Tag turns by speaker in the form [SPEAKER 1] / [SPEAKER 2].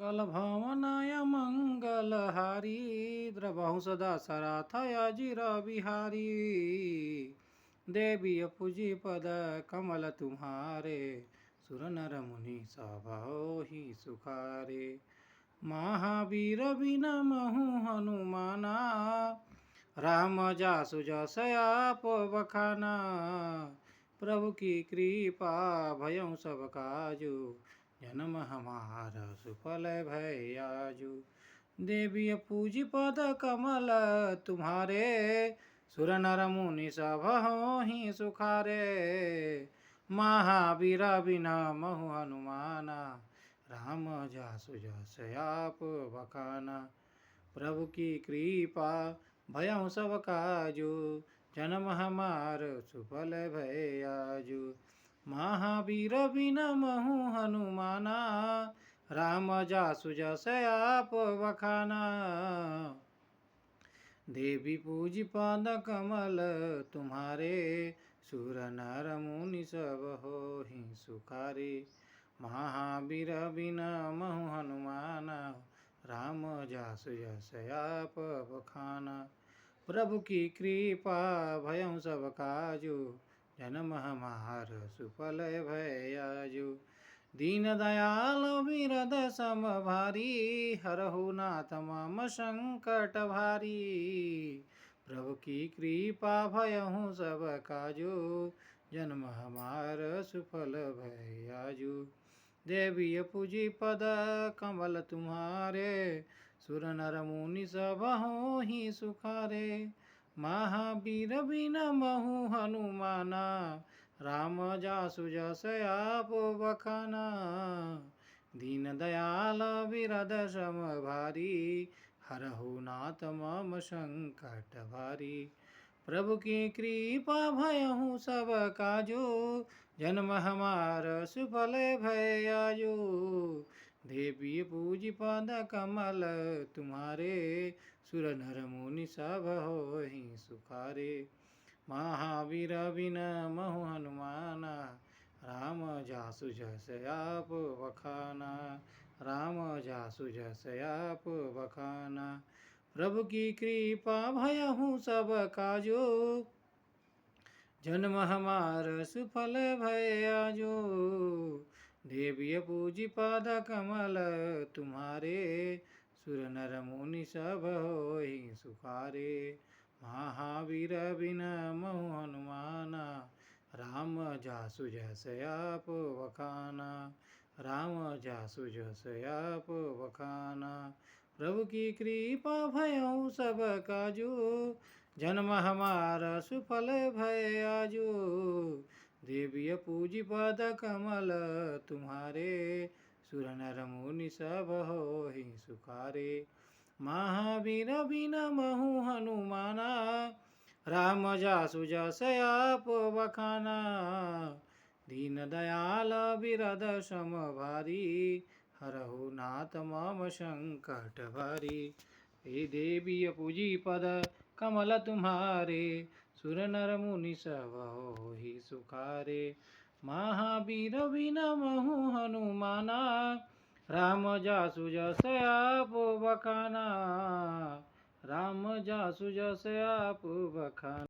[SPEAKER 1] सकल भवनय मंगलहारी द्रवहु सदा सराथय जिर बिहारी। देवी पूजी पद कमल तुम्हारे सुर नर मुनि सब ही सुखारे। महावीर बिन महु हनुमाना राम जासु जस आप बखाना। प्रभु की कृपा भयउ सब काजू जन्म हमार सुफल भय आजू। देवी पूजी पद कमल तुम्हारे सुर नर मुनि सब ही सुखारे। महावीर बिना महु हनुमाना राम जासु जस आप बखाना। प्रभु की कृपा भयउ सब काजू जन्म हमार सुफल भय आजू। महावीर बिन महु हनुमाना राम जासु जस आप बखाना। देवी पूजी पद कमल तुम्हारे सुर नर मुनि सब हो ही सुखारे। महावीर बिन महु हनुमाना राम जासु जस आप बखाना। प्रभु की कृपा भयउ सब काजू जन्म हमार सुफल भय आजू। दीन दयाल बिरद सम भारी हरहु नाथ मम संकट भारी। प्रभु की कृपा भयहु सब काजू जन्म हमार सुफल भय आजू। देवी पूजी पद कमल तुम्हारे सुर नर मुनि सब हो ही सुखारे। महावीर बिन महु हनुमाना राम जासु जस आप बखाना। दीन दयाल बिरद सम भारी हरहु नाथ मम संकट भारी। प्रभु की कृपा भयहु सब काजू जन्म हमार सुफल भय आजू। देवी पूजी पद कमल तुम्हारे सुर नर मुनि सब हो ही सुखारे। महावीर बिन महु हनुमाना राम जासु जस आप बखाना। राम जासु जस आप बखाना। प्रभु की कृपा भयहु सब काजू जन्म हमार सुफल भय आजू। देवी पूजी पद कमल तुम्हारे सुर नर मुनि सब हो ही सुखारे। महावीर बिन महु हनुमाना राम जासु जस आप बखाना। राम जासु जस आप बखाना। प्रभु की कृपा भयउ सब काजू जन्म हमार सुफल भय आजू। देवी पूजी पद कमल तुम्हारे सुर नर मुनि सब हो ही सुखारे। महावीर बिन महु हनुमाना राम जासु जस आप बखाना। दीन दयाल बिरद सम भारी हरहु नाथ मम संकट भारी। हे देवी पूजी पद कमल तुम्हारे सुर नर मुनि सब हो ही सुखारे। महावीर बिन महु हनुमाना राम जासु जस आप बखाना। राम जासु जस आप बखाना।